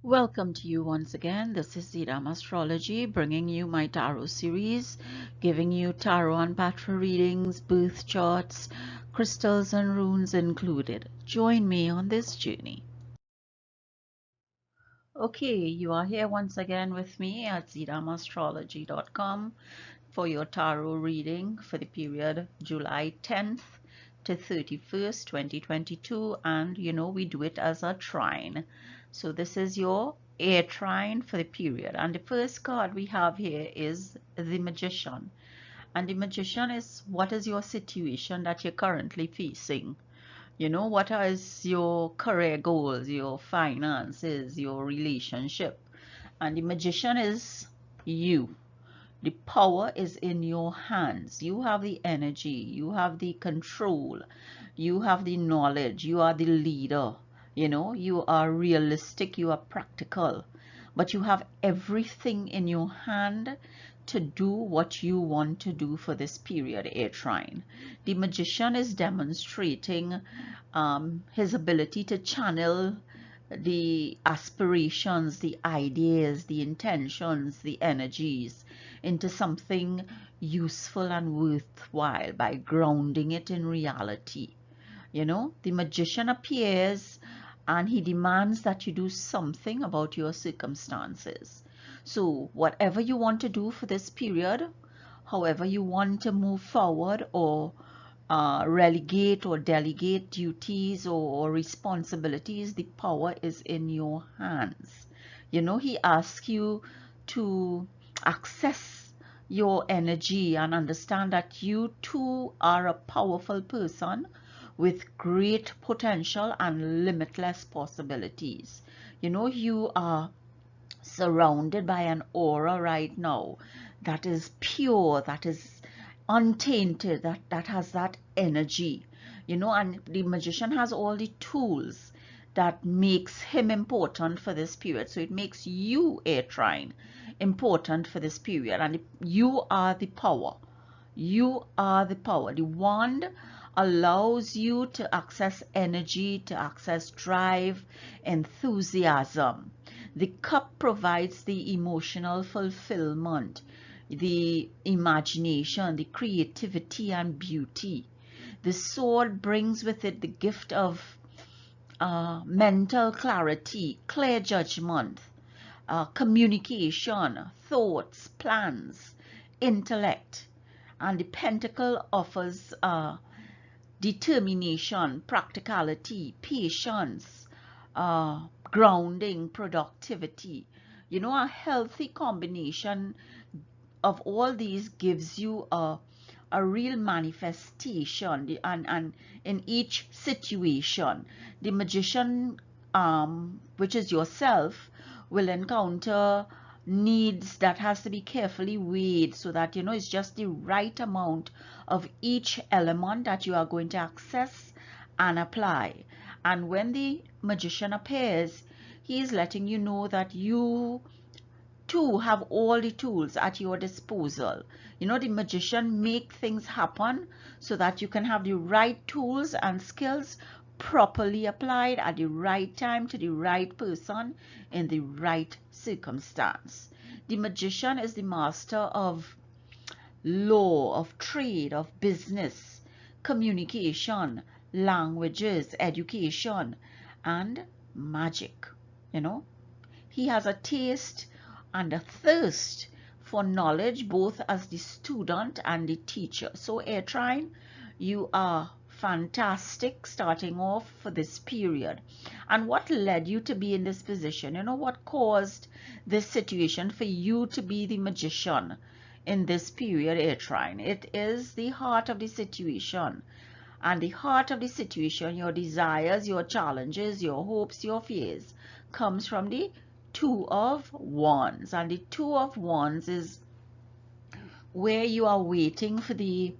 Welcome to you once again. This is Astrology, bringing you my tarot series, giving you tarot and patra readings, birth charts, crystals and runes included. Join me on this journey. Okay, you are here once again with me at zidamastrology.com for your tarot reading for the period July 10th to 31st, 2022, and we do it as a trine. So this is your air trine for the period, and the first card we have here is the Magician. And the Magician is, what is your situation that you're currently facing? What is your career goals, your finances, your relationship? And the Magician is you. The power is in your hands. You have the energy, you have the control, you have the knowledge, you are the leader. You are realistic, you are practical, but you have everything in your hand to do what you want to do for this period, air trine. The Magician is demonstrating his ability to channel the aspirations, the ideas, the intentions, the energies into something useful and worthwhile by grounding it in reality. The Magician appears and he demands that you do something about your circumstances. So whatever you want to do for this period, however you want to move forward or relegate or delegate duties or responsibilities, the power is in your hands. He asks you to access your energy and understand that you too are a powerful person with great potential and limitless possibilities. You are surrounded by an aura right now that is pure, that is untainted, that has that energy, and the Magician has all the tools that makes him important for this period. So it makes you, air trine, important for this period, and you are the power. You are the power. The wand allows you to access energy, to access drive, enthusiasm. The cup provides the emotional fulfillment, the imagination, the creativity and beauty. The sword brings with it the gift of mental clarity, clear judgment, communication, thoughts, plans, intellect. And the pentacle offers determination, practicality, patience, grounding, productivity. A healthy combination of all these gives you a real manifestation, and in each situation the Magician, which is yourself, will encounter needs that has to be carefully weighed so that it's just the right amount of each element that you are going to access and apply. And when the Magician appears, he is letting you know that you too have all the tools at your disposal. The Magician make things happen so that you can have the right tools and skills properly applied at the right time to the right person in the right circumstance. The Magician is the master of law, of trade, of business, communication, languages, education, and magic. He has a taste and a thirst for knowledge, both as the student and the teacher. So air trine, you are fantastic starting off for this period. And what led you to be in this position? What caused this situation for you to be the Magician in this period, air trine? It is the heart of the situation. And the heart of the situation, your desires, your challenges, your hopes, your fears, comes from the Two of Wands. And the Two of Wands is where you are waiting for the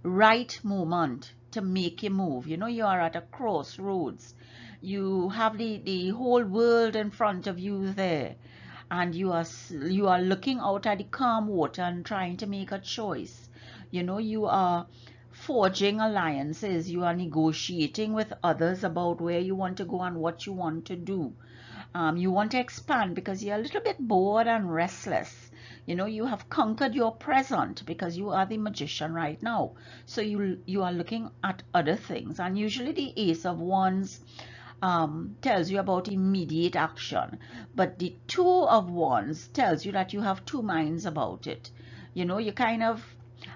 right moment to make a move. You are at a crossroads. You have the whole world in front of you there, and you are looking out at the calm water and trying to make a choice. You are forging alliances. You are negotiating with others about where you want to go and what you want to do. You want to expand because you're a little bit bored and restless. You know, you have conquered your present because you are the magician right now. So you are looking at other things. And usually the Ace of Wands tells you about immediate action. But the Two of Wands tells you that you have two minds about it. You know, you kind of,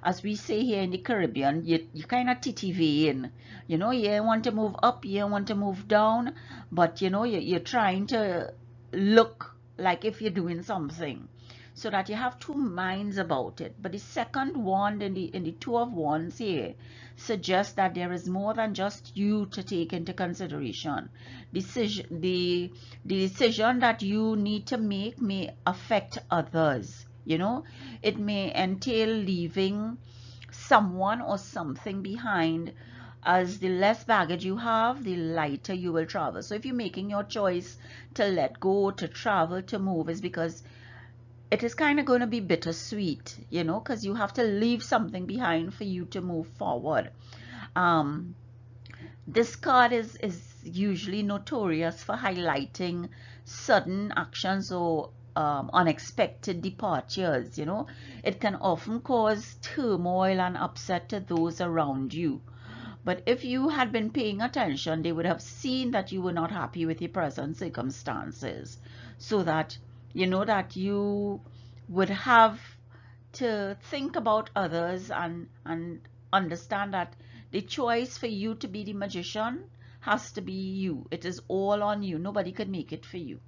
as we say here in the Caribbean, you kind of titivating. You know, you want to move up, you want to move down, but you know, you're trying to look like if you're doing something. So that you have two minds about it. But the second wand in the Two of Wands here suggests that there is more than just you to take into consideration. The decision that you need to make may affect others. You know, it may entail leaving someone or something behind. As the less baggage you have, the lighter you will travel. So if you're making your choice to let go, to travel, to move, is because it is kind of going to be bittersweet, you know, because you have to leave something behind for you to move forward. Um, this card is usually notorious for highlighting sudden actions or unexpected departures. You know, it can often cause turmoil and upset to those around you. But if you had been paying attention, they would have seen that you were not happy with your present circumstances, so that you know that you would have to think about others and understand that the choice for you to be the magician has to be you. It is all on you. Nobody could make it for you.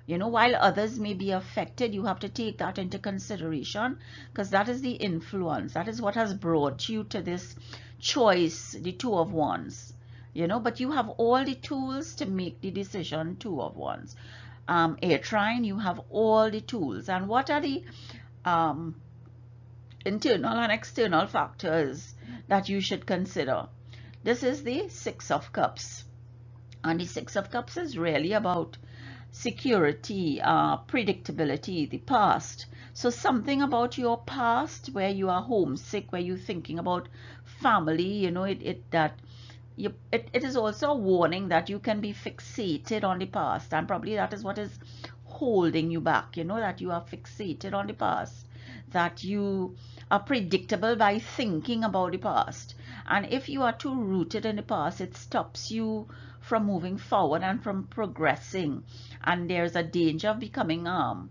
You know, while others may be affected, you have to take that into consideration, because that is the influence. That is what has brought you to this choice, the Two of Wands. You know, but you have all the tools to make the decision. Two of Wands. Air Trine, you have all the tools. And what are the um, internal and external factors that you should consider? This is the Six of Cups. And the Six of Cups is really about security, predictability, the past. So something about your past where you are homesick, where you're thinking about family, you know, it is also a warning that you can be fixated on the past, and probably that is what is holding you back. You know, that you are fixated on the past, that you are predictable by thinking about the past. And if you are too rooted in the past, it stops you from moving forward and from progressing. And there's a danger of becoming a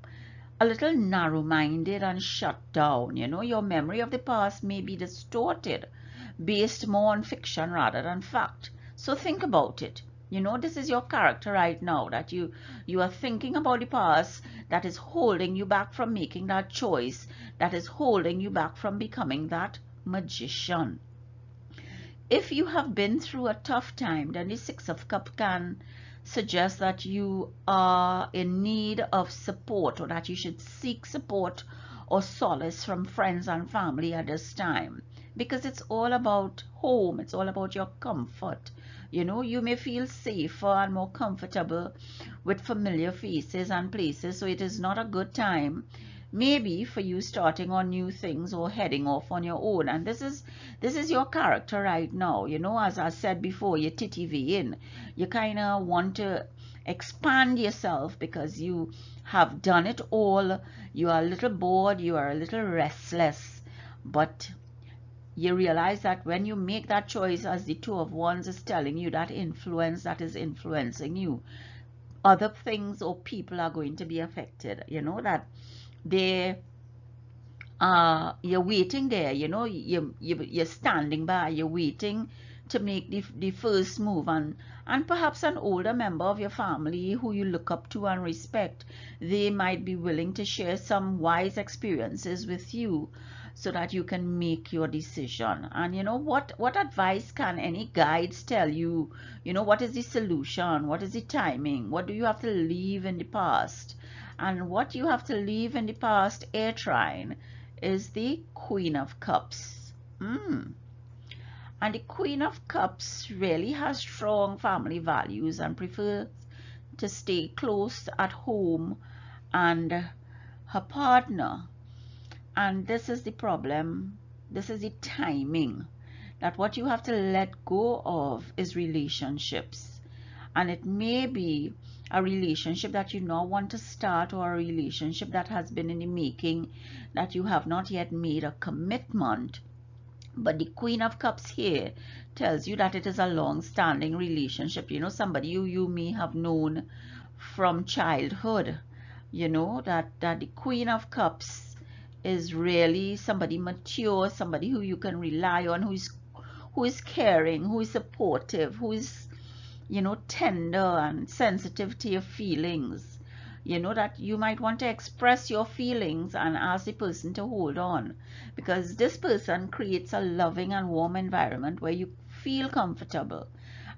little narrow-minded and shut down. You know, your memory of the past may be distorted, based more on fiction rather than fact. So think about it. You know, this is your character right now, that you are thinking about the past, that is holding you back from making that choice, that is holding you back from becoming that magician. If you have been through a tough time, then the Six of Cups can suggest that you are in need of support, or that you should seek support or solace from friends and family at this time, because it's all about home, it's all about your comfort. You know, you may feel safer and more comfortable with familiar faces and places, so it is not a good time maybe for you starting on new things or heading off on your own. And this is your character right now. You know, as I said before, you're titivating. You kind of want to expand yourself because you have done it all. You are a little bored, you are a little restless, but you realize that when you make that choice, as the Two of Wands is telling you, that influence that is influencing you, other things or people are going to be affected. You know, that they you're waiting there. You know, you're standing by, you're waiting to make the first move. And perhaps an older member of your family who you look up to and respect, they might be willing to share some wise experiences with you so that you can make your decision. And you know, what advice can any guides tell you? You know, what is the solution? What is the timing? What do you have to leave in the past? And what you have to leave in the past, Air Trine, is the Queen of Cups. And the Queen of Cups really has strong family values and prefers to stay close at home and her partner. And this is the problem. This is the timing. that what you have to let go of is relationships. And it may be a relationship that you now want to start, or a relationship that has been in the making, that you have not yet made a commitment. But the Queen of Cups here tells you that it is a long-standing relationship. You know, somebody you may have known from childhood. You know, that the Queen of Cups is really somebody mature, somebody who you can rely on, who is caring, who is supportive, who is, you know, tender and sensitive to your feelings. You know, that you might want to express your feelings and ask the person to hold on, because this person creates a loving and warm environment where you feel comfortable.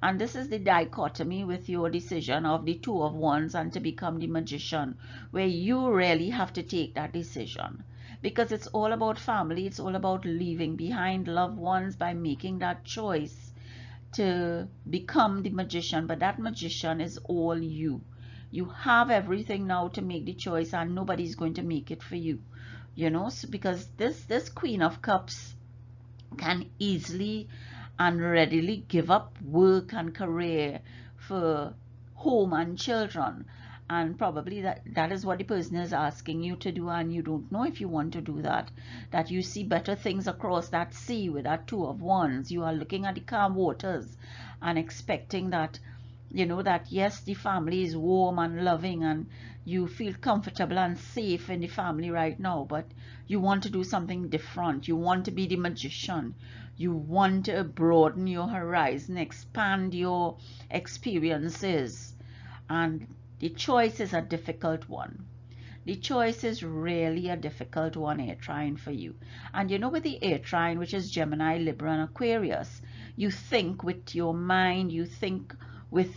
And this is the dichotomy with your decision of the Two of Wands and to become the Magician, where you really have to take that decision, because it's all about family. It's all about leaving behind loved ones by making that choice to become the Magician. But that Magician is all you. You have everything now to make the choice, and nobody's going to make it for you. You know, so because this Queen of Cups can easily and readily give up work and career for home and children. And probably that is what the person is asking you to do, and you don't know if you want to do that. That you see better things across that sea with that Two of Wands. You are looking at the calm waters and expecting that, you know, that yes, the family is warm and loving, and you feel comfortable and safe in the family right now, but you want to do something different. You want to be the Magician. You want to broaden your horizon, expand your experiences. And the choice is a difficult one. The choice is really a difficult one, air trine, for you. And you know, with the air trine, which is Gemini, Libra, and Aquarius, you think with your mind, you think with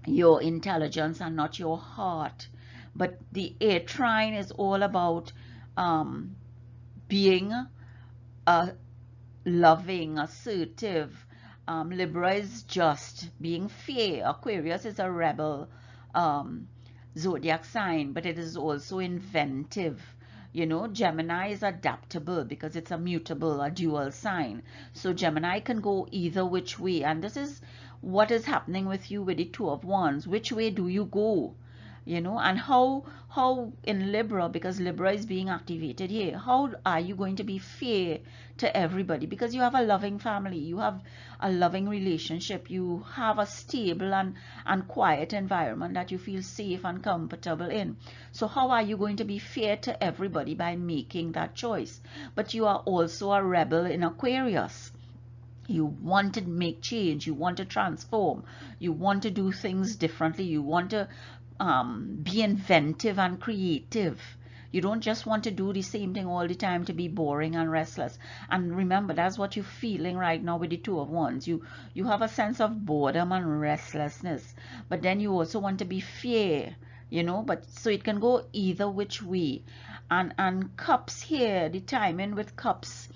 your intelligence and not your heart. But the air trine is all about being loving, assertive. Libra is just being fair. Aquarius is a rebel zodiac sign, but it is also inventive. You know, Gemini is adaptable because it's a mutable, a dual sign. So Gemini can go either which way. And this is what is happening with you with the Two of Wands. Which way do you go? You know, and how in Libra, because Libra is being activated here, how are you going to be fair to everybody? Because you have a loving family, you have a loving relationship, you have a stable and quiet environment that you feel safe and comfortable in. So how are you going to be fair to everybody by making that choice? But you are also a rebel in Aquarius. You want to make change, you want to transform, you want to do things differently, you want to be inventive and creative. You don't just want to do the same thing all the time to be boring and restless. And remember, that's what you're feeling right now with the Two of Wands. You have a sense of boredom and restlessness, but then you also want to be fair, you know, but so it can go either which way. And cups here, the timing with cups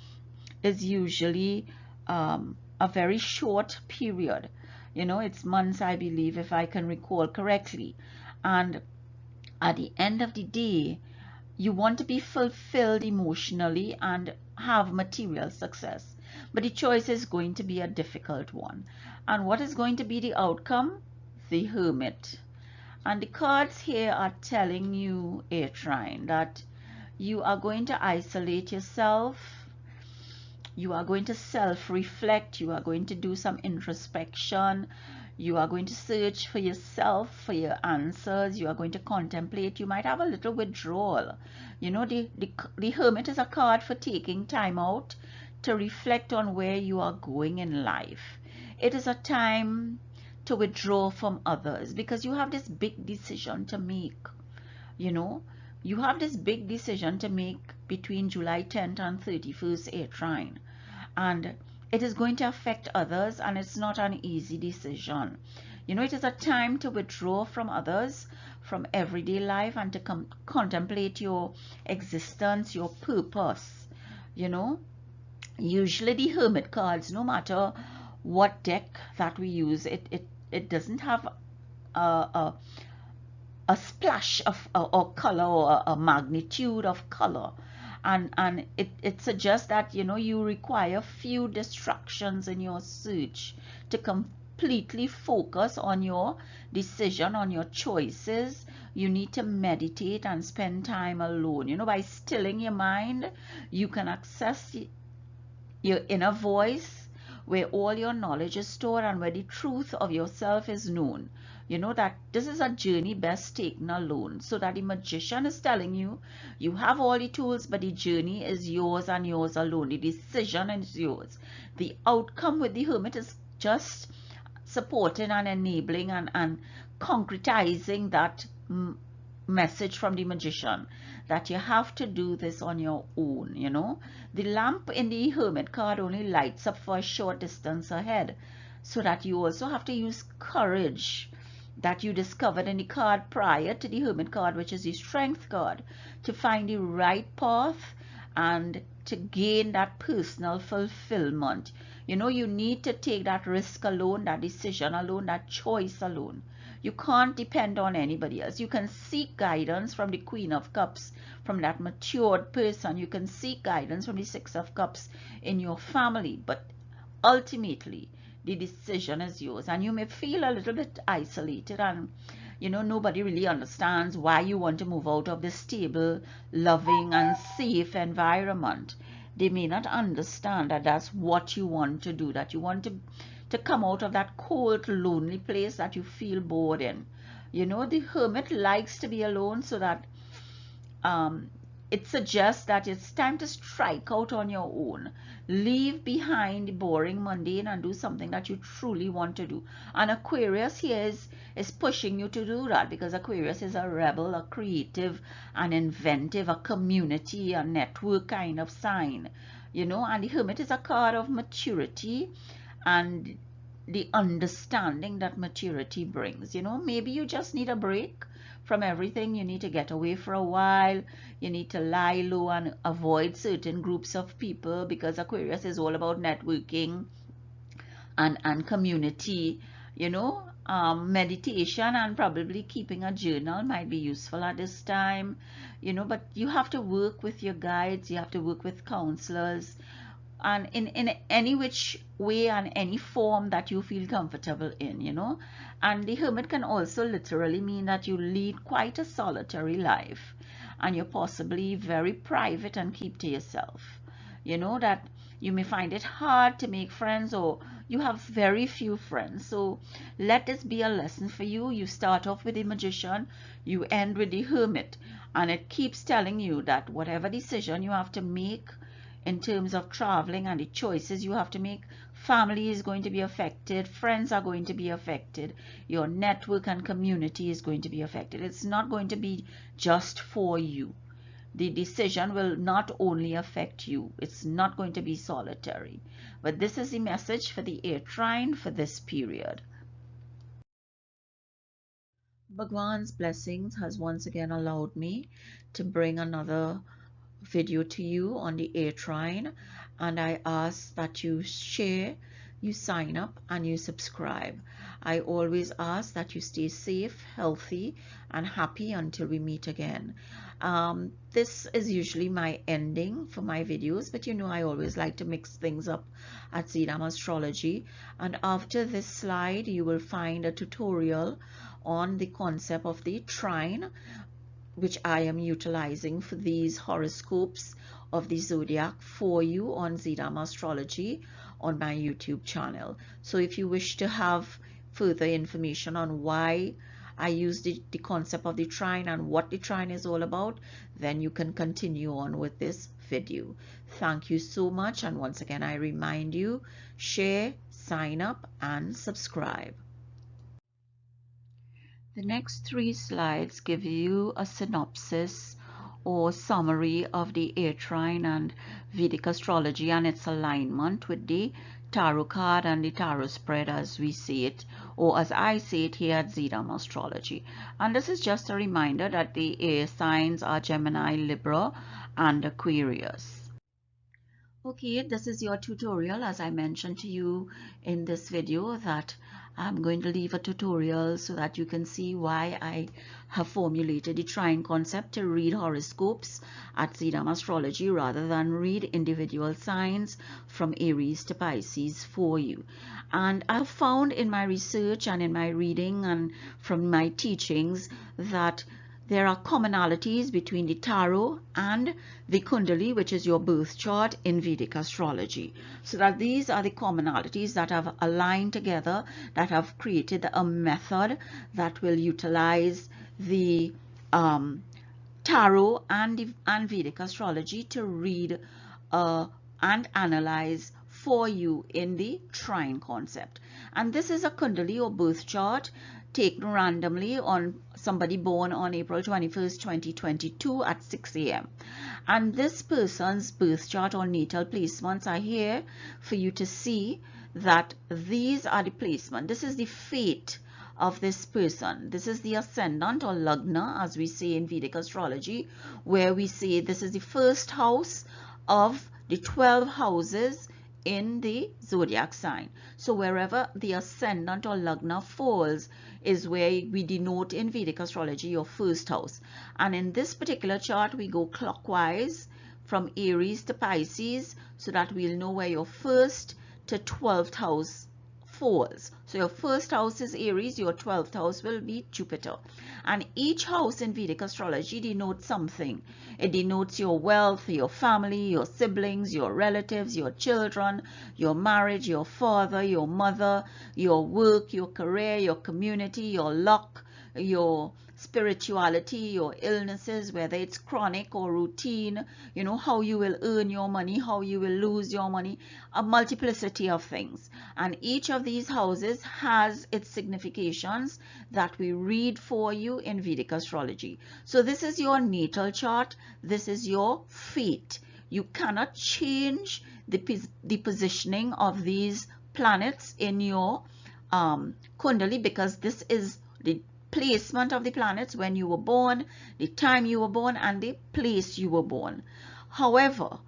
is usually a very short period. You know, it's months, I believe, if I can recall correctly. And at the end of the day, you want to be fulfilled emotionally and have material success. But the choice is going to be a difficult one. And what is going to be the outcome? The Hermit. And the cards here are telling you, air trine, that you are going to isolate yourself. You are going to self-reflect. You are going to do some introspection. You are going to search for yourself, for your answers. You are going to contemplate. You might have a little withdrawal. You know, the Hermit is a card for taking time out to reflect on where you are going in life. It is a time to withdraw from others because you have this big decision to make. You know, you have this big decision to make between July 10th and 31st, air trine. And it is going to affect others, and it's not an easy decision. You know, it is a time to withdraw from others, from everyday life, and to contemplate your existence, your purpose. You know, usually the Hermit cards, no matter what deck that we use, it doesn't have a splash of or color, or a magnitude of color. and it suggests that, you know, you require few distractions in your search to completely focus on your decision, on your choices. You need to meditate and spend time alone. You know, by stilling your mind, you can access your inner voice, where all your knowledge is stored and where the truth of yourself is known. You know that this is a journey best taken alone. So that the magician is telling you, you have all the tools, but the journey is yours and yours alone. The decision is yours. The outcome with the hermit is just supporting and enabling and concretizing that message from the magician, that you have to do this on your own. You know, the lamp in the hermit card only lights up for a short distance ahead, so that you also have to use courage that you discovered in the card prior to the hermit card, which is the strength card, to find the right path and to gain that personal fulfillment. You know, you need to take that risk alone, that decision alone, that choice alone. You can't depend on anybody else. You can seek guidance from the Queen of Cups, from that matured person. You can seek guidance from the Six of Cups in your family, but ultimately the decision is yours. And you may feel a little bit isolated, and you know, nobody really understands why you want to move out of this stable, loving and safe environment. They may not understand that that's what you want to do, that you want to come out of that cold, lonely place that you feel bored in. You know, the hermit likes to be alone, so that it suggests that it's time to strike out on your own. Leave behind the boring, mundane, and do something that you truly want to do. And Aquarius here is pushing you to do that, because Aquarius is a rebel, a creative, an inventive, a community, a network kind of sign. You know, and the hermit is a card of maturity and the understanding that maturity brings. You know, maybe you just need a break from everything. You need to get away for a while. You need to lie low and avoid certain groups of people, because Aquarius is all about networking and community. You know, meditation and probably keeping a journal might be useful at this time. You know, but you have to work with your guides, you have to work with counselors, and in any which way and any form that you feel comfortable in. You know, and the hermit can also literally mean that you lead quite a solitary life, and you're possibly very private and keep to yourself. You know, that you may find it hard to make friends, or you have very few friends. So let this be a lesson for you. You start off with the magician, you end with the hermit, and it keeps telling you that whatever decision you have to make in terms of traveling and the choices you have to make, family is going to be affected, friends are going to be affected, your network and community is going to be affected. It's not going to be just for you. The decision will not only affect you, it's not going to be solitary. But this is the message for the air trine for this period. Bhagwan's blessings has once again allowed me to bring another video to you on the air trine, and I ask that you share, you sign up, and you subscribe. I always ask that you stay safe, healthy, and happy until we meet again. This is usually my ending for my videos, but you know, I always like to mix things up at Zidam Astrology. And after this slide, you will find a tutorial on the concept of the trine, which I am utilizing for these horoscopes of the zodiac for you on Zidam Astrology on my YouTube channel. So if you wish to have further information on why I use the concept of the trine and what the trine is all about, then you can continue on with this video. Thank you so much, and once again I remind you, share, sign up, and subscribe. The next 3 slides give you a synopsis or summary of the air trine and Vedic astrology and its alignment with the tarot card and the tarot spread as we see it, or as I say it here at Zidam Astrology. And this is just a reminder that the air signs are Gemini, Libra, and Aquarius. Okay, this is your tutorial. As I mentioned to you in this video, that I'm going to leave a tutorial so that you can see why I have formulated the Trine concept to read horoscopes at Zidam Astrology rather than read individual signs from Aries to Pisces for you. And I've found in my research and in my reading and from my teachings that there are commonalities between the tarot and the Kundali, which is your birth chart in Vedic astrology. So that these are the commonalities that have aligned together, that have created a method that will utilize the tarot and Vedic astrology to read and analyze for you in the Trine concept. And this is a Kundali or birth chart taken randomly on somebody born on April 21st, 2022 at 6 a.m. And this person's birth chart or natal placements are here for you to see that these are the placement. This is the fate of this person. This is the ascendant or lagna, as we say in Vedic astrology, where we say this is the first house of the 12 houses in the zodiac sign. So wherever the ascendant or lagna falls is where we denote in Vedic astrology your first house. And in this particular chart we go clockwise from Aries to Pisces so that we'll know where your first to 12th house falls. So your first house is Aries, your 12th house will be Jupiter. And each house in Vedic astrology denotes something. It denotes your wealth, your family, your siblings, your relatives, your children, your marriage, your father, your mother, your work, your career, your community, your luck, your spirituality, your illnesses, whether it's chronic or routine, you know, how you will earn your money, how you will lose your money, a multiplicity of things. And each of these houses has its significations that we read for you in Vedic astrology. So this is your natal chart. This is your fate. You cannot change the positioning of these planets in your Kundali because this is the placement of the planets when you were born, the time you were born, and the place you were born. However,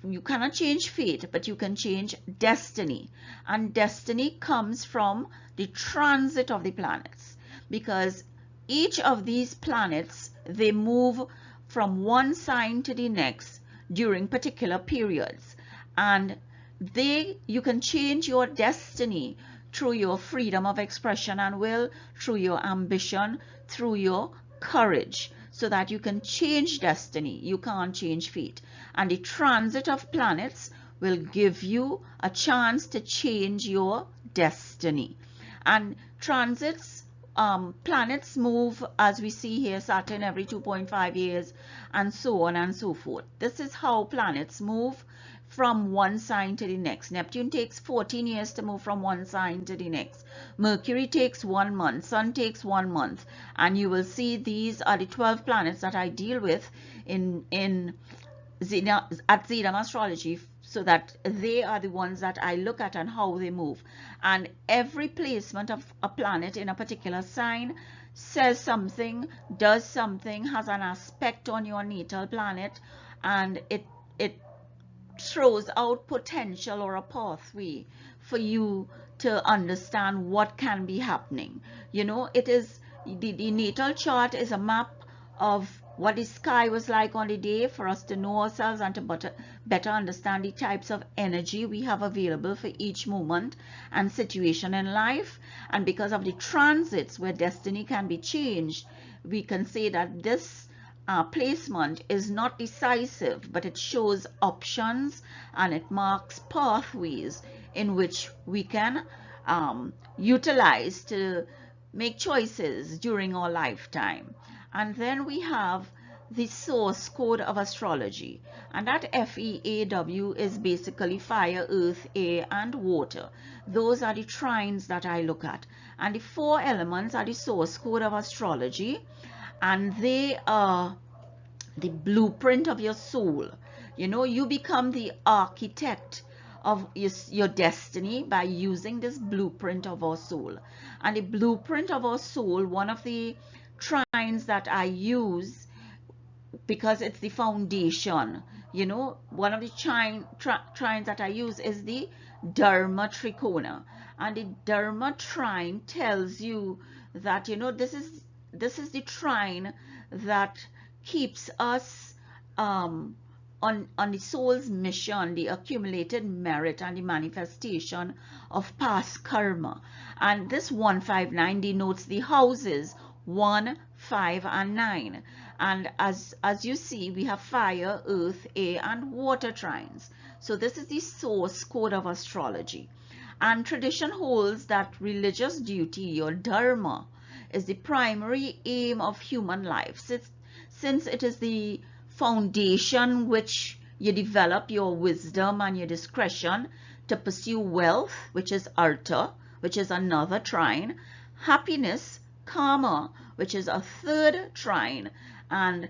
you cannot change fate, but you can change destiny. And destiny comes from the transit of the planets, because each of these planets, they move from one sign to the next during particular periods. And you can change your destiny through your freedom of expression and will, through your ambition, through your courage, so that you can change destiny. You can't change fate. And the transit of planets will give you a chance to change your destiny. And transits, planets move, as we see here, Saturn every 2.5 years, and so on and so forth. This is how planets move from one sign to the next. Neptune takes 14 years to move from one sign to the next. Mercury takes 1 month. Sun takes 1 month. And you will see these are the 12 planets that I deal with at Zidam Astrology, so that they are the ones that I look at and how they move. And every placement of a planet in a particular sign says something, does something, has an aspect on your natal planet, and it throws out potential or a pathway for you to understand what can be happening. You know, it is the natal chart is a map of what the sky was like on the day for us to know ourselves and to better understand the types of energy we have available for each moment and situation in life. And because of the transits where destiny can be changed, we can say that this placement is not decisive, but it shows options and it marks pathways in which we can utilize to make choices during our lifetime. And then we have the source code of astrology, and that FEAW is basically fire, earth, air, and water. Those are the trines that I look at, and the 4 elements are the source code of astrology, and they are the blueprint of your soul. You know, you become the architect of your destiny by using this blueprint of our soul. And the blueprint of our soul, one of the trines that I use, because it's the foundation, you know, one of the trines that I use is the Dharma Trikona. And the Dharma trine tells you that, you know, this is the trine that keeps us on the soul's mission, the accumulated merit and the manifestation of past karma. And this 159 denotes the houses 1, 5, and 9. And as you see, we have fire, earth, air, and water trines. So this is the source code of astrology. And tradition holds that religious duty, your dharma, is the primary aim of human life, since it is the foundation which you develop your wisdom and your discretion to pursue wealth, which is artha, which is another trine, happiness, karma, which is a third trine, and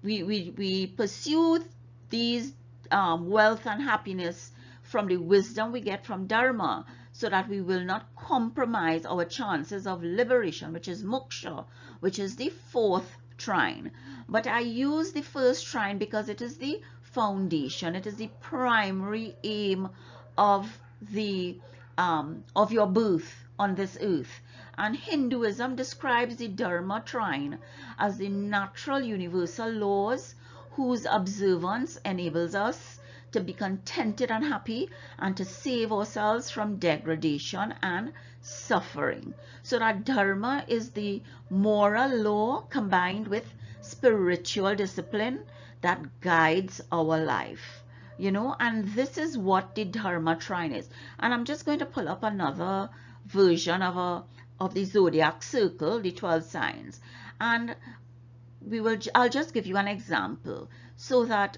we pursue these wealth and happiness from the wisdom we get from dharma, so that we will not compromise our chances of liberation, which is moksha, which is the fourth trine. But I use the first trine because it is the foundation, it is the primary aim of your birth on this earth. And Hinduism describes the Dharma trine as the natural universal laws whose observance enables us to be contented and happy and to save ourselves from degradation and suffering. So that dharma is the moral law combined with spiritual discipline that guides our life, you know, and this is what the dharma trine is. And I'm just going to pull up another version of the zodiac circle, the 12 signs, and I'll just give you an example so that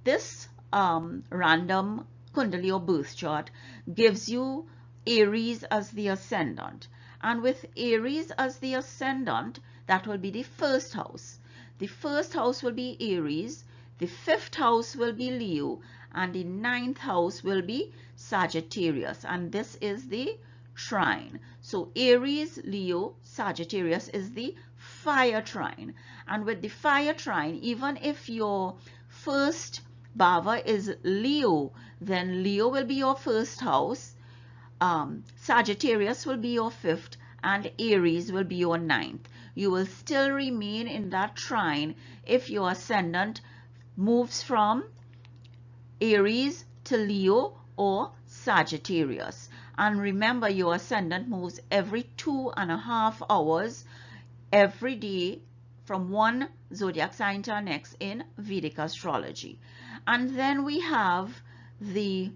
this random Kundalini or birth chart gives you Aries as the ascendant. And with Aries as the ascendant, that will be the first house. The first house will be Aries, the fifth house will be Leo, and the ninth house will be Sagittarius. And this is the trine. So Aries, Leo, Sagittarius is the fire trine. And with the fire trine, even if your first bhava is Leo, then Leo will be your first house, Sagittarius will be your fifth, and Aries will be your ninth. You will still remain in that trine if your ascendant moves from Aries to Leo or Sagittarius. And remember, your ascendant moves every 2.5 hours every day from one zodiac sign to the next in Vedic astrology. And then we have the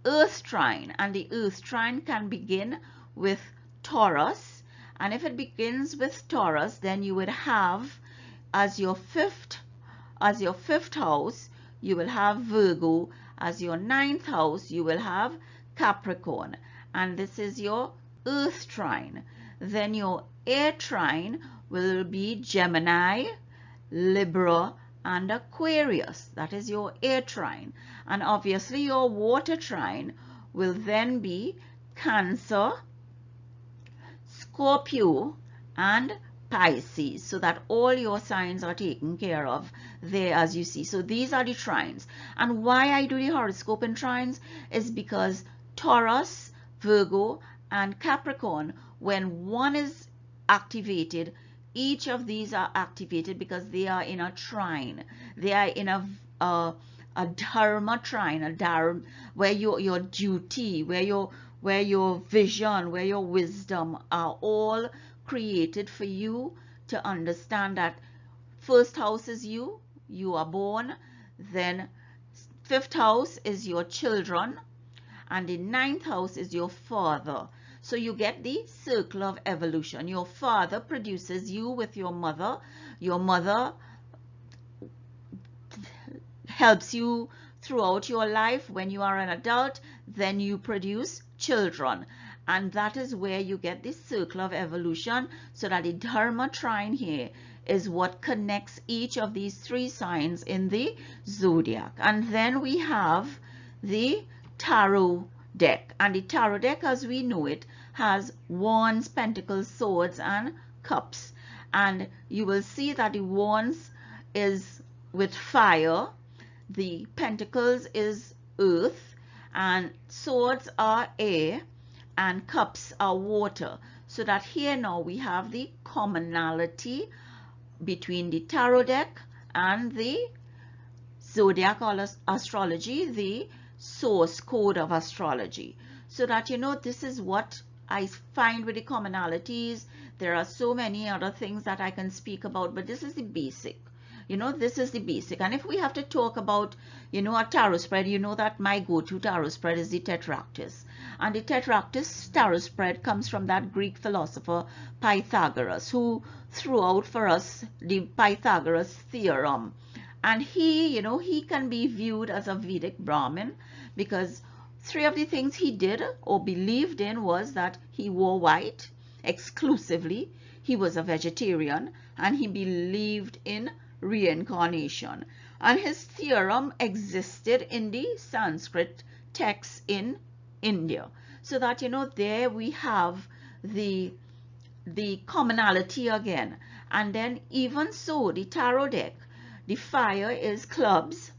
earth trine, and the earth trine can begin with Taurus. And if it begins with Taurus, then you would have as your fifth house, you will have Virgo. As your ninth house, you will have Capricorn, and this is your earth trine. Then your air trine will be Gemini, Libra, and Aquarius. That is your air trine. And obviously your water trine will then be Cancer, Scorpio, and Pisces, so that all your signs are taken care of there, as you see. So these are the trines. And why I do the horoscope in trines is because Taurus, Virgo, and Capricorn, when one is activated, each of these are activated because they are in a trine. They are in a dharma trine, where your duty, where your vision, where your wisdom are all created for you to understand that first house is you are born, then fifth house is your children, and the ninth house is your father. So you get the circle of evolution. Your father produces you with your mother. Your mother helps you throughout your life. When you are an adult, then you produce children. And that is where you get this circle of evolution, so that the dharma trine here is what connects each of these three signs in the zodiac. And then we have the tarot deck, and the tarot deck as we know it has wands, pentacles, swords, and cups. And you will see that the wands is with fire, the pentacles is earth, and swords are air, and cups are water. So that here now we have the commonality between the tarot deck and the zodiac astrology, the source code of astrology. So that this is what I find with the commonalities. There are so many other things that I can speak about, but this is the basic. This is the basic. And if we have to talk about, a tarot spread, that my go-to tarot spread is the Tetractys. And the Tetractys tarot spread comes from that Greek philosopher Pythagoras, who threw out for us the Pythagoras theorem. And he can be viewed as a Vedic Brahmin, because three of the things he did or believed in was that he wore white exclusively, he was a vegetarian, and he believed in reincarnation. And his theorem existed in the Sanskrit texts in India. So that there we have the commonality again. And then even so, the tarot deck, the fire is clubs,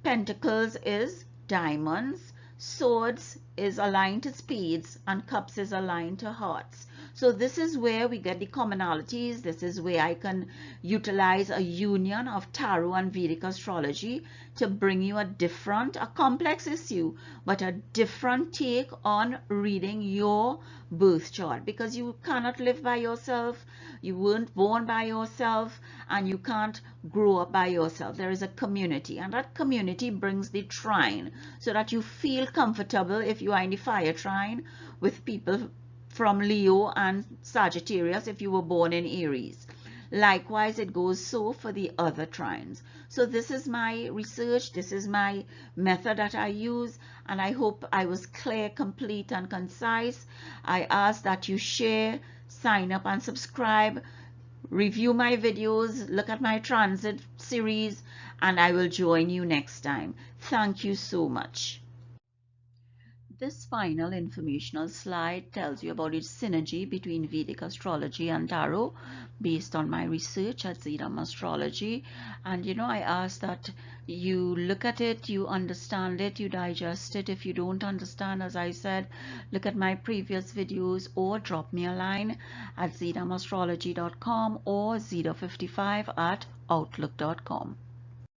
pentacles is diamonds, swords is aligned to spades, and cups is aligned to hearts. So this is where we get the commonalities. This is where I can utilize a union of tarot and Vedic astrology to bring you a complex issue, but a different take on reading your birth chart, because you cannot live by yourself, you weren't born by yourself, and you can't grow up by yourself. There is a community, and that community brings the trine, so that you feel comfortable if you are in the fire trine with people from Leo and Sagittarius if you were born in Aries. Likewise, it goes so for the other trines. So this is my research, this is my method that I use, and I hope I was clear, complete, and concise. I ask that you share, sign up, and subscribe, review my videos, look at my transit series, and I will join you next time. Thank you so much. This final informational slide tells you about its synergy between Vedic astrology and tarot based on my research at Zidam Astrology. And I ask that you look at it, you understand it, you digest it. If you don't understand, as I said, look at my previous videos or drop me a line at zidamastrology.com or zida55 at outlook.com.